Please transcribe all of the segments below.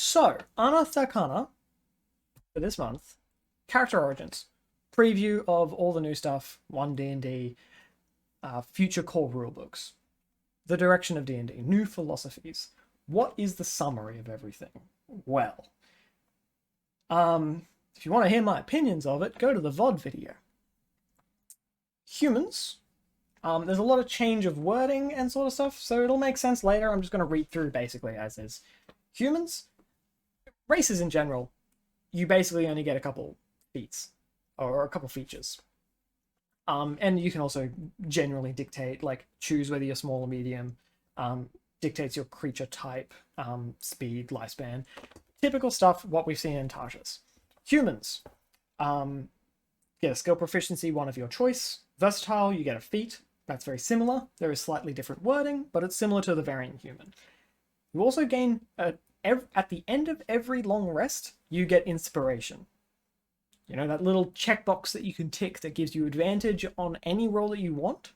So, Unearthed Arcana for this month, character origins, preview of all the new stuff, 1 D&D, future core rulebooks, the direction of D&D, new philosophies. What is the summary of everything? Well, if you want to hear my opinions of it, go to the VOD video. Humans, there's a lot of change of wording and sort of stuff, so it'll make sense later. I'm just going to read through basically as is. Humans, races in general, you basically only get a couple feats or a couple features. And you can also generally dictate, like, choose whether you're small or medium, dictates your creature type, speed, lifespan. Typical stuff, what we've seen in Tasha's. Humans, get a skill proficiency, one of your choice. Versatile, you get a feat. That's very similar. There is slightly different wording, but it's similar to the Variant Human. You also gain, at the end of every long rest, you get inspiration. You know, that little checkbox that you can tick that gives you advantage on any roll that you want.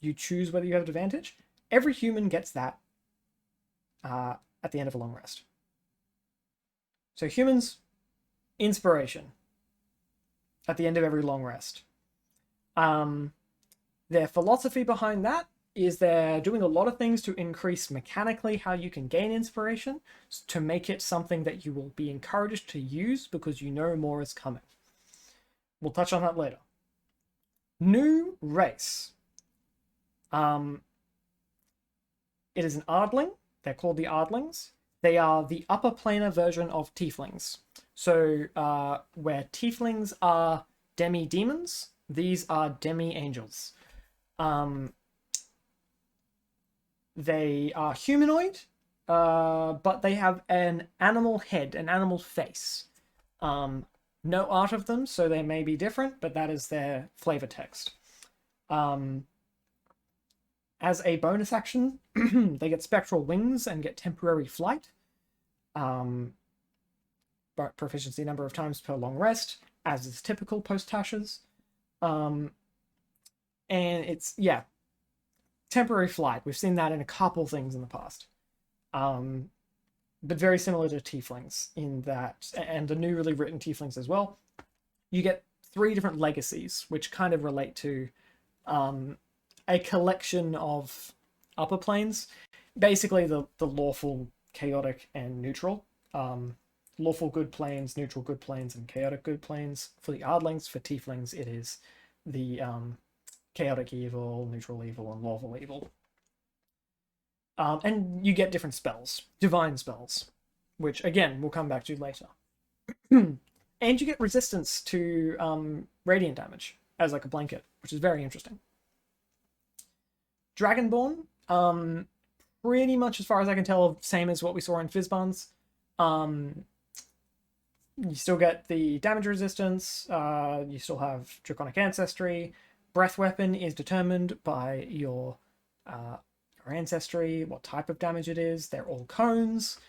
You choose whether you have advantage. Every human gets that at the end of a long rest. So humans, inspiration at the end of every long rest. Their philosophy behind that is they're doing a lot of things to increase mechanically how you can gain inspiration, to make it something that you will be encouraged to use because you know more is coming. We'll touch on that later. New race. It is an Ardling. They're called the Ardlings. They are the upper planar version of Tieflings. So where Tieflings are demi-demons, these are demi-angels. They are humanoid, but they have an animal head, an animal face. No art of them, so they may be different, but that is their flavor text. As a bonus action, they get spectral wings and get temporary flight. But proficiency number of times per long rest, as is typical post-Tasha's. And it's, yeah, temporary flight. We've seen that in a couple things in the past. But very similar to Tieflings in that, and the newly written Tieflings as well. You get 3 different legacies, which kind of relate to a collection of upper planes. Basically, the lawful, chaotic, and neutral. Lawful good planes, neutral good planes, and chaotic good planes. For the Ardlings, for Tieflings, it is the chaotic evil, neutral evil, and lawful evil. And you get different spells, divine spells, which again we'll come back to later. And you get resistance to radiant damage as like a blanket, which is very interesting. Dragonborn, pretty much as far as I can tell, same as what we saw in Fizban's. You still get the damage resistance. You still have Draconic Ancestry. Breath weapon is determined by your ancestry, what type of damage it is. They're all cones.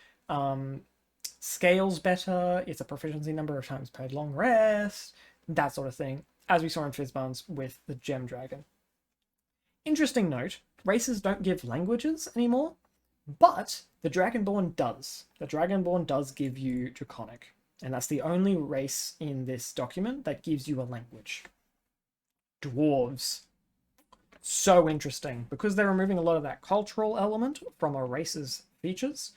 Scales better. It's a proficiency number of times per long rest. That sort of thing, as we saw in Fizban's with the Gem Dragon. Interesting note, races don't give languages anymore, but the Dragonborn does. The Dragonborn does give you Draconic, and that's the only race in this document that gives you a language. Dwarves. So interesting, because they're removing a lot of that cultural element from a race's features.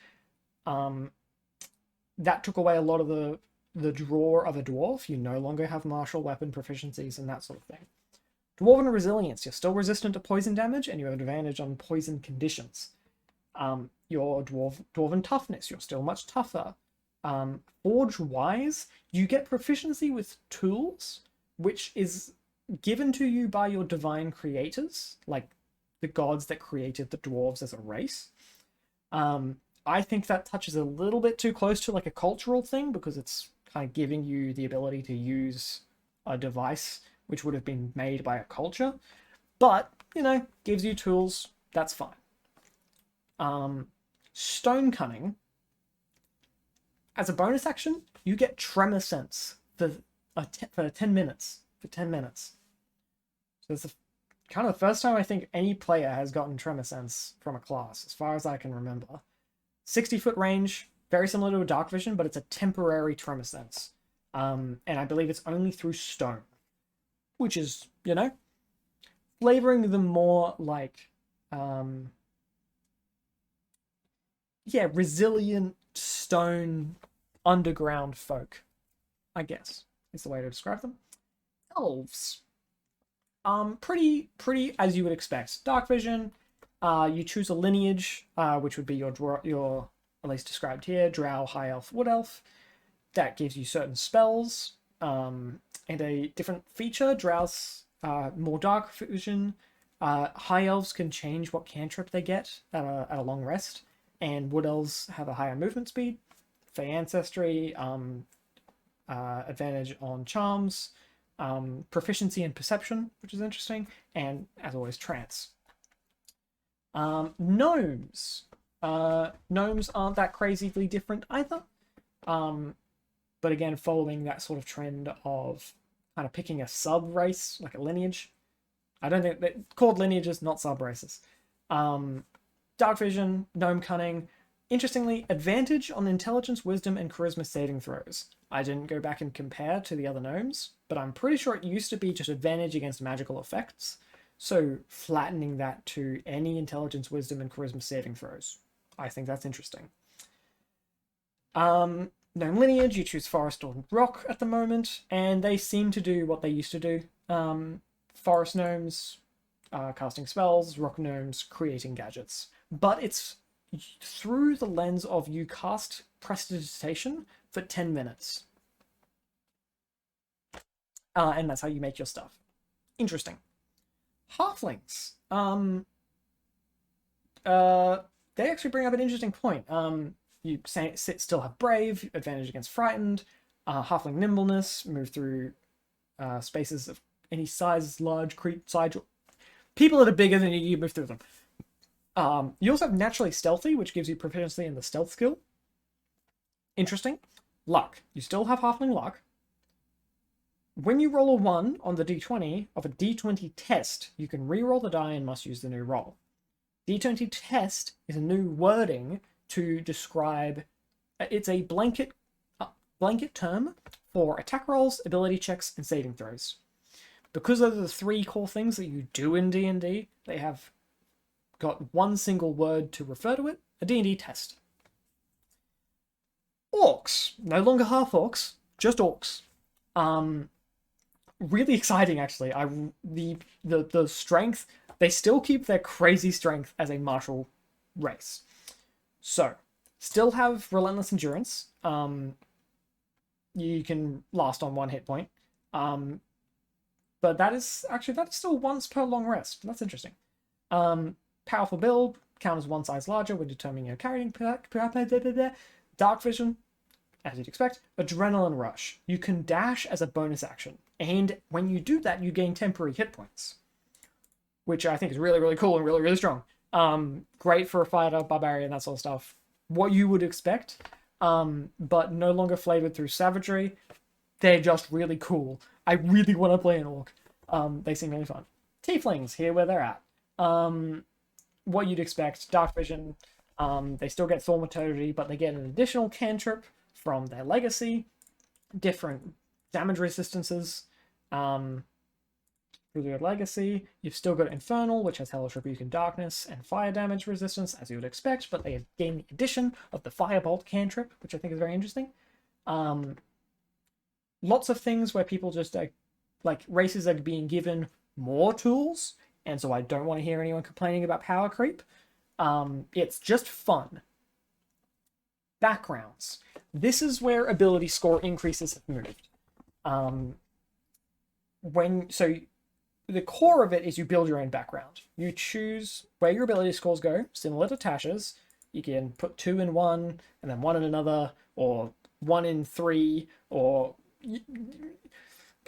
That took away a lot of the draw of a dwarf. You no longer have martial weapon proficiencies and that sort of thing. Dwarven resilience. You're still resistant to poison damage, and you have advantage on poison conditions. Your dwarven toughness. You're still much tougher. Forge wise. You get proficiency with tools, which is given to you by your divine creators, like the gods that created the dwarves as a race. I think that touches a little bit too close to like a cultural thing, because it's kind of giving you the ability to use a device which would have been made by a culture, but you know, gives you tools. That's fine. Stone cunning. As a bonus action, you get tremor sense for 10 minutes. For 10 minutes. So it's kind of the first time I think any player has gotten tremor sense from a class, as far as I can remember. 60-foot range, very similar to a dark vision, but it's a temporary tremor sense. And I believe it's only through stone, which is, you know, flavoring them more like, yeah, resilient stone underground folk, I guess is the way to describe them. Elves. Pretty as you would expect. Dark vision. You choose a lineage, which would be your at least described here, Drow, High Elf, Wood Elf. That gives you certain spells, and a different feature. Drows, more dark vision. High Elves can change what cantrip they get at a long rest, and Wood Elves have a higher movement speed. Fey Ancestry, advantage on charms, proficiency in perception, which is interesting, and as always, trance. Gnomes. Gnomes aren't that crazily different either. But again, following that sort of trend of kind of picking a sub race, like a lineage. I don't think they're called lineages, not sub races. Dark vision, gnome cunning. Interestingly, advantage on intelligence, wisdom, and charisma saving throws. I didn't go back and compare to the other gnomes, but I'm pretty sure it used to be just advantage against magical effects. So flattening that to any intelligence, wisdom, and charisma saving throws. I think that's interesting. Gnome lineage, you choose forest or rock at the moment, and they seem to do what they used to do. Forest gnomes, casting spells, rock gnomes, creating gadgets. But it's through the lens of you cast Prestidigitation for 10 minutes. And that's how you make your stuff. Interesting. Halflings. They actually bring up an interesting point. You still have Brave, advantage against Frightened, Halfling Nimbleness, move through spaces of any size, large, size. People that are bigger than you move through them. You also have Naturally Stealthy, which gives you proficiency in the stealth skill. Interesting. Luck. You still have Halfling Luck. When you roll a 1 on the d20 of a d20 test, you can re-roll the die and must use the new roll. D20 test is a new wording to describe. It's a blanket term for attack rolls, ability checks, and saving throws. Because those are the 3 core things that you do in D&D, they have got one single word to refer to it: a D&D test. Orcs, no longer half orcs, just orcs. Really exciting, actually. The strength, they still keep their crazy strength as a martial race. So, still have relentless endurance. You can last on 1 hit point. But that is still once per long rest. That's interesting. Powerful build, counters 1 size larger when determining your carrying. Dark vision, as you'd expect. Adrenaline rush. You can dash as a bonus action, and when you do that, you gain temporary hit points, which I think is really, really cool and really, really strong. Great for a fighter, barbarian, that sort of stuff. What you would expect, but no longer flavored through savagery. They're just really cool. I really want to play an orc. They seem really fun. Tieflings, here where they're at. What you'd expect, dark vision. They still get thaumaturgy, but they get an additional cantrip from their legacy. Different damage resistances. Through their legacy, you've still got Infernal, which has Hellish Rebuke and Darkness, and fire damage resistance, as you would expect, but they gain the addition of the Firebolt cantrip, which I think is very interesting. Lots of things where people just like races are being given more tools, and so I don't want to hear anyone complaining about power creep. It's just fun. Backgrounds. This is where ability score increases have moved. The core of it is you build your own background. You choose where your ability scores go, similar to Tasha's. You can put 2 in one, and then 1 in another, or 1 in 3, or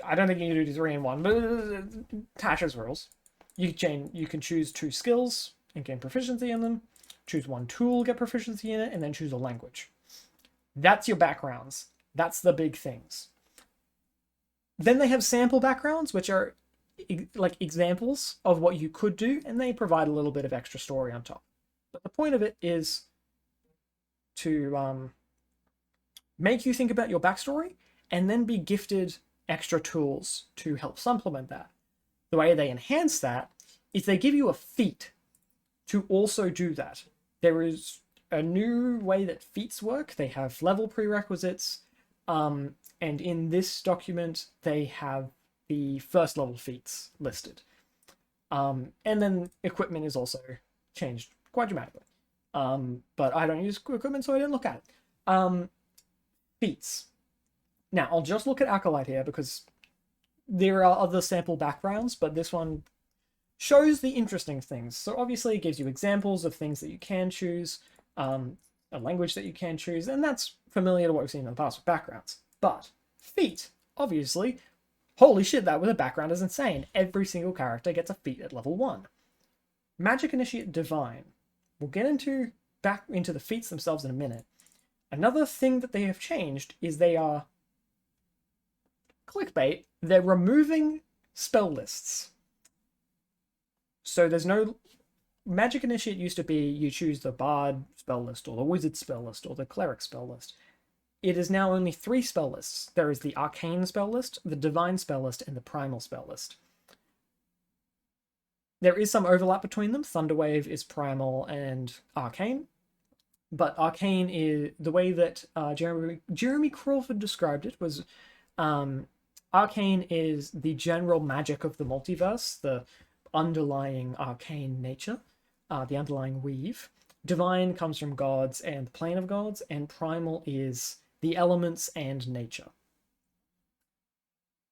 I don't think you can do 3 in 1, but Tasha's rules. You can choose 2 skills and gain proficiency in them, choose 1 tool, get proficiency in it, and then choose a language. That's your backgrounds. That's the big things. Then they have sample backgrounds, which are like examples of what you could do, and they provide a little bit of extra story on top. But the point of it is to make you think about your backstory, and then be gifted extra tools to help supplement that. The way they enhance that is they give you a feat to also do that. There is a new way that feats work. They have level prerequisites, and in this document, they have the first level feats listed. And then equipment is also changed quite dramatically. But I don't use equipment, so I didn't look at it. Feats. Now, I'll just look at Acolyte here because there are other sample backgrounds, but this one shows the interesting things. So obviously it gives you examples of things that you can choose, a language that you can choose, and that's familiar to what we've seen in the past with backgrounds. But feat, obviously, holy shit, that with a background is insane. Every single character gets a feat at level 1. Magic Initiate Divine. We'll get back into the feats themselves in a minute. Another thing that they have changed is they are clickbait. They're removing spell lists. So there's no Magic Initiate used to be you choose the Bard spell list or the Wizard spell list or the Cleric spell list. It is now only 3 spell lists. There is the Arcane spell list, the Divine spell list, and the Primal spell list. There is some overlap between them. Thunderwave is Primal and Arcane. But Arcane is the way that Jeremy Crawford described it was Arcane is the general magic of the multiverse, the underlying arcane nature, the underlying weave. Divine comes from gods and the plane of gods, and Primal is the elements and nature.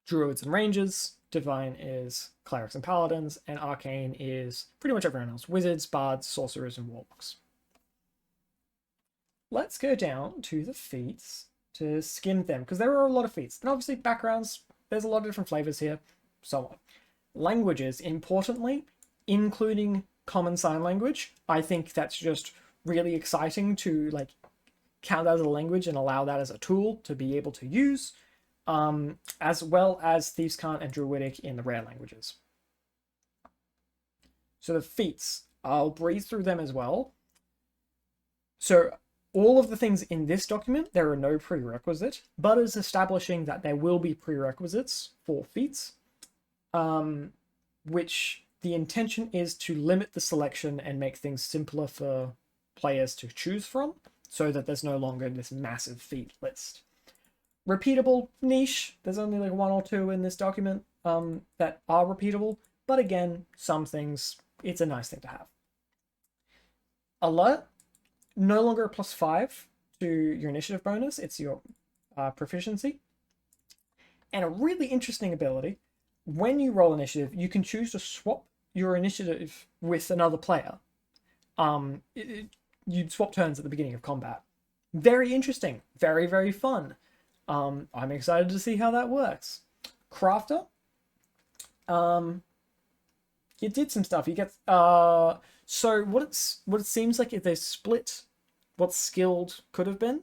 Druids and rangers. Divine is clerics and paladins, and Arcane is pretty much everyone else. Wizards, bards, sorcerers, and warlocks. Let's go down to the feats to skim them, because there are a lot of feats. And obviously backgrounds, there's a lot of different flavors here, so on. Languages, importantly, including Common Sign Language. I think that's just really exciting to like count that as a language and allow that as a tool to be able to use, as well as Thieves' Cant and Druidic in the rare languages. So the feats, I'll breeze through them as well. So all of the things in this document, there are no prerequisite, but is establishing that there will be prerequisites for feats, which the intention is to limit the selection and make things simpler for players to choose from, so that there's no longer this massive feat list. Repeatable, niche, there's only like 1 or 2 in this document that are repeatable, but again, some things, it's a nice thing to have. Alert, no longer a +5 to your initiative bonus, it's your proficiency. And a really interesting ability, when you roll initiative, you can choose to swap your initiative with another player. You'd swap turns at the beginning of combat. Very interesting, very, very fun. I'm excited to see how that works. Crafter, you did some stuff. You get so what it seems like if they split what skilled could have been,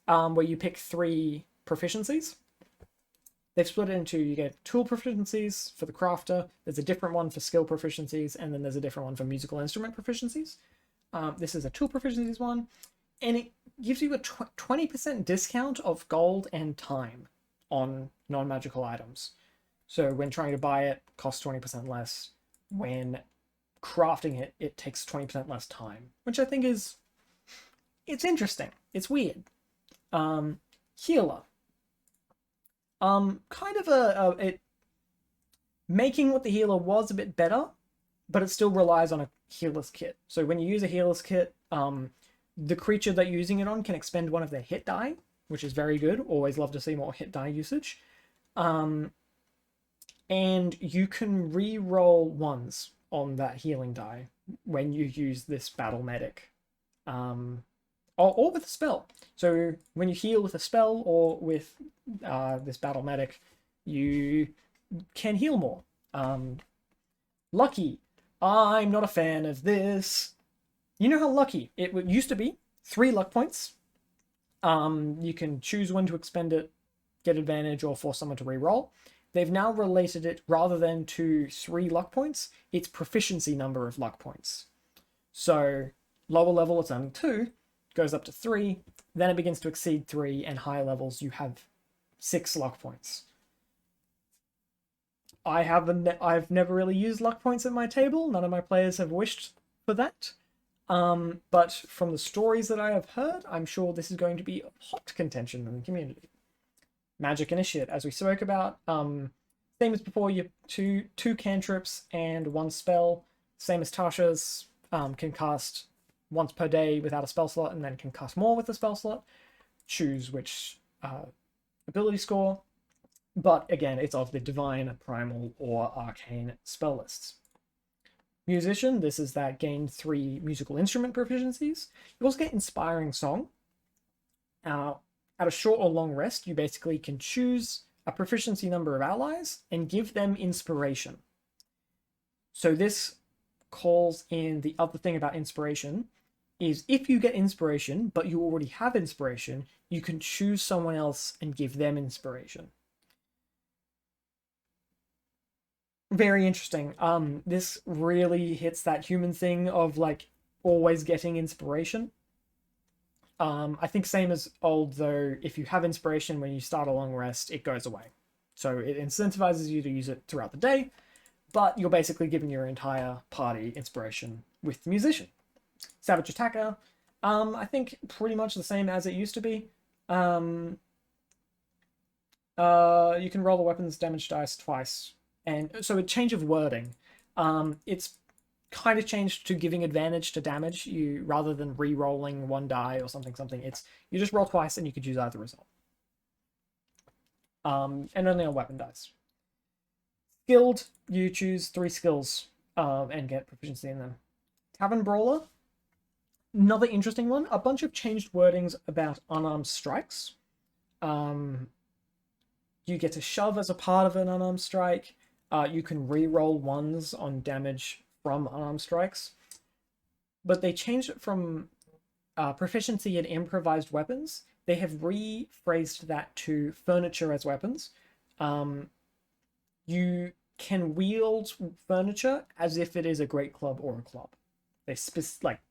where you pick 3 proficiencies. They've split it into, you get tool proficiencies for the crafter, there's a different one for skill proficiencies, and then there's a different one for musical instrument proficiencies. This is a tool proficiencies one, and it gives you a 20% discount of gold and time on non-magical items. So when trying to buy it, it costs 20% less. When crafting it, it takes 20% less time, which I think is, it's interesting. It's weird. Healer. Kind of it making what the healer was a bit better, but it still relies on a healer's kit. So when you use a healer's kit, the creature that you're using it on can expend one of their hit die, which is very good. Always love to see more hit die usage. And you can re-roll ones on that healing die when you use this battle medic. Or with a spell. So when you heal with a spell or with this battle medic, you can heal more. Lucky. I'm not a fan of this. You know how lucky it used to be? 3 luck points. You can choose when to expend it, get advantage, or force someone to re-roll. They've now related it, rather than to 3 luck points, it's proficiency number of luck points. So lower level, it's only 2. Goes up to 3, Then it begins to exceed 3, and higher levels you have 6 luck points. I've never really used luck points at my table. None of my players have wished for that. But from the stories that I have heard, I'm sure this is going to be a hot contention in the community. Magic Initiate, as we spoke about, same as before, you have two cantrips and 1 spell. Same as Tasha's, can cast once per day without a spell slot, and then can cast more with a spell slot. Choose which ability score. But again, it's of the Divine, Primal, or Arcane spell lists. Musician, this is that gain 3 musical instrument proficiencies. You also get Inspiring Song. At a short or long rest, you basically can choose a proficiency number of allies and give them inspiration. So this calls in the other thing about inspiration, is if you get inspiration, but you already have inspiration, you can choose someone else and give them inspiration. Very interesting. This really hits that human thing of like always getting inspiration. I think same as old though, if you have inspiration when you start a long rest, it goes away. So it incentivizes you to use it throughout the day, but you're basically giving your entire party inspiration with the musician. Savage Attacker, I think pretty much the same as it used to be. You can roll the weapon's damage dice twice. And so a change of wording. It's kind of changed to giving advantage to damage, you rather than re-rolling 1 die or something. It's you just roll twice and you could use either result. And only on weapon dice. Skilled, you choose 3 skills and get proficiency in them. Tavern Brawler, another interesting one. A bunch of changed wordings about unarmed strikes. You get to shove as a part of an unarmed strike. You can re-roll 1s on damage from unarmed strikes. But they changed it from proficiency in improvised weapons. They have rephrased that to furniture as weapons. You can wield furniture as if it is a great club or a club. They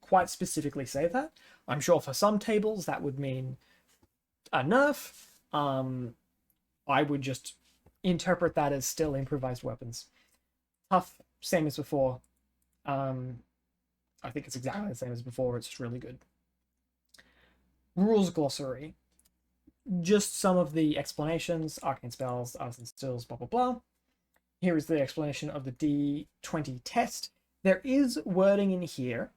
quite specifically say that. I'm sure for some tables that would mean a nerf. I would just interpret that as still improvised weapons. Tough, same as before. I think it's exactly the same as before. It's just really good. Rules glossary. Just some of the explanations. Arcane spells, artisan stills, blah, blah, blah. Here is the explanation of the D20 test. There is wording in here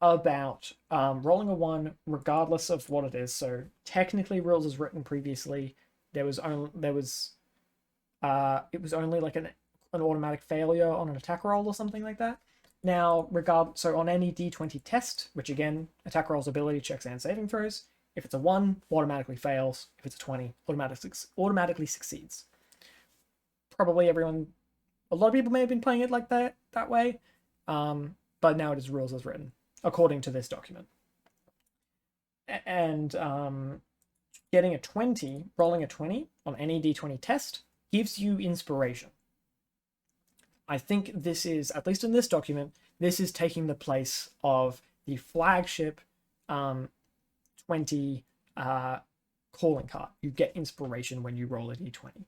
about rolling a 1 regardless of what it is. So technically, rules as written previously, it was only like an automatic failure on an attack roll or something like that. Now, so on any D20 test, which again, attack rolls, ability checks, and saving throws, if it's a 1, automatically fails. If it's a 20, automatically succeeds. Probably a lot of people may have been playing it like that way, but now it is rules as written, according to this document. And rolling a 20 on any D20 test gives you inspiration. I think this is, at least in this document, this is taking the place of the flagship 20 calling card. You get inspiration when you roll a D20.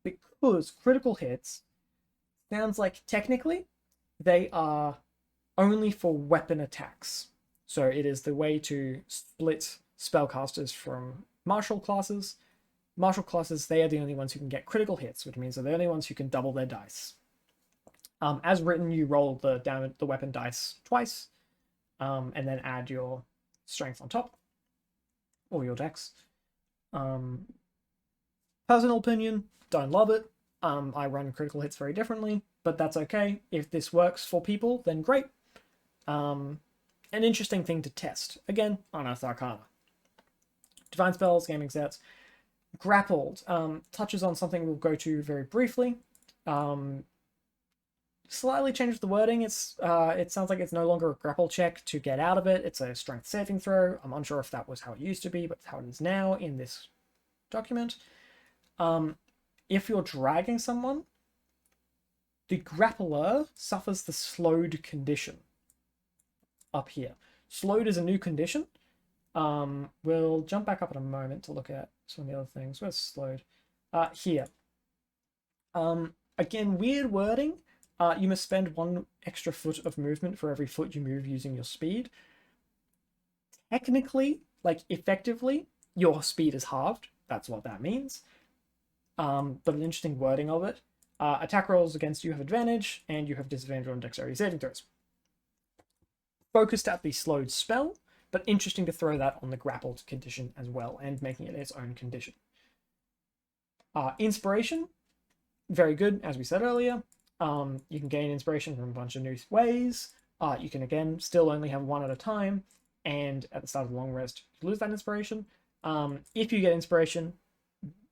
Because critical hits sounds like technically they are only for weapon attacks. So it is the way to split spellcasters from martial classes. Martial classes, they are the only ones who can get critical hits, which means they're the only ones who can double their dice. As written, you roll the weapon dice twice, and then add your strength on top, or your dex. Personal opinion, don't love it. I run critical hits very differently, but that's okay. If this works for people, then great. An interesting thing to test. Again, Unearthed Arcana. Divine spells, gaming sets. Grappled touches on something we'll go to very briefly. Slightly changed the wording. It sounds like it's no longer a grapple check to get out of it. It's a strength saving throw. I'm unsure if that was how it used to be, but it's how it is now in this document. If you're dragging someone, the grappler suffers the slowed condition. Up here, slowed is a new condition. We'll jump back up in a moment to look at some of the other things. Where's slowed? Here. Again, weird wording. You must spend 1 extra foot of movement for every foot you move using your speed. Technically, like effectively, your speed is halved. That's what that means. But an interesting wording of it. Attack rolls against you have advantage, and you have disadvantage on dexterity saving throws. Focused at the slowed spell, but interesting to throw that on the grappled condition as well, and making it its own condition. Inspiration, very good, as we said earlier. You can gain inspiration from a bunch of new ways. You can, again, still only have 1 at a time, and at the start of the long rest, you lose that inspiration. If you get inspiration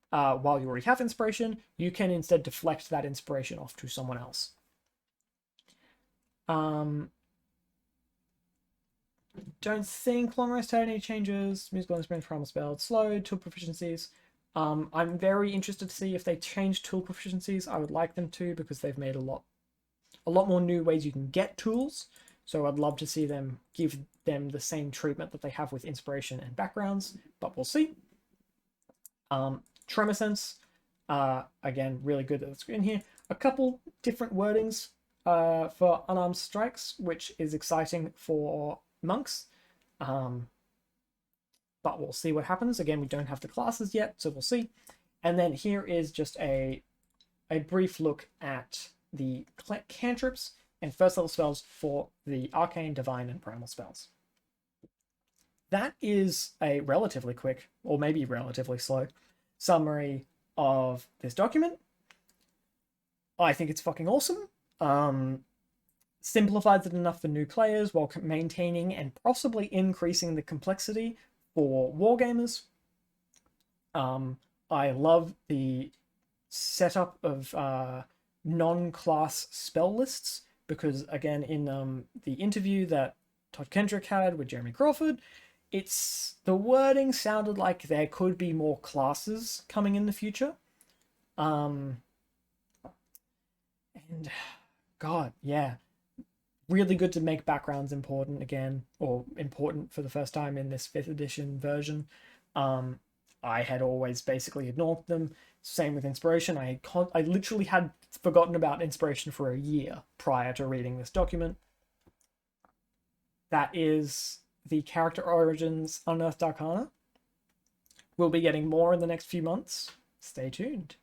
while you already have inspiration, you can instead deflect that inspiration off to someone else. Don't think long rest had any changes. Musical instrument, primal spell, slowed, tool proficiencies. I'm very interested to see if they change tool proficiencies. I would like them to, because they've made a lot more new ways you can get tools. So I'd love to see them give them the same treatment that they have with inspiration and backgrounds, but we'll see. Tremor sense, again, really good that it's in here. A couple different wordings for unarmed strikes, which is exciting for monks. But we'll see what happens. Again, we don't have the classes yet, so we'll see. And then here is just a brief look at the cantrips and first level spells for the arcane, divine, and primal spells. That is a relatively quick, or maybe relatively slow, summary of this document. I think it's fucking awesome. Simplifies it enough for new players while maintaining and possibly increasing the complexity for wargamers. I love the setup of non-class spell lists, because again, in the interview that Todd Kendrick had with Jeremy Crawford, the wording sounded like there could be more classes coming in the future. And God, yeah, really good to make backgrounds important again, or important for the first time in this 5th edition version. I had always basically ignored them. Same with inspiration. I literally had forgotten about inspiration for a year prior to reading this document. That is the Character Origins Unearthed Arcana. We'll be getting more in the next few months. Stay tuned.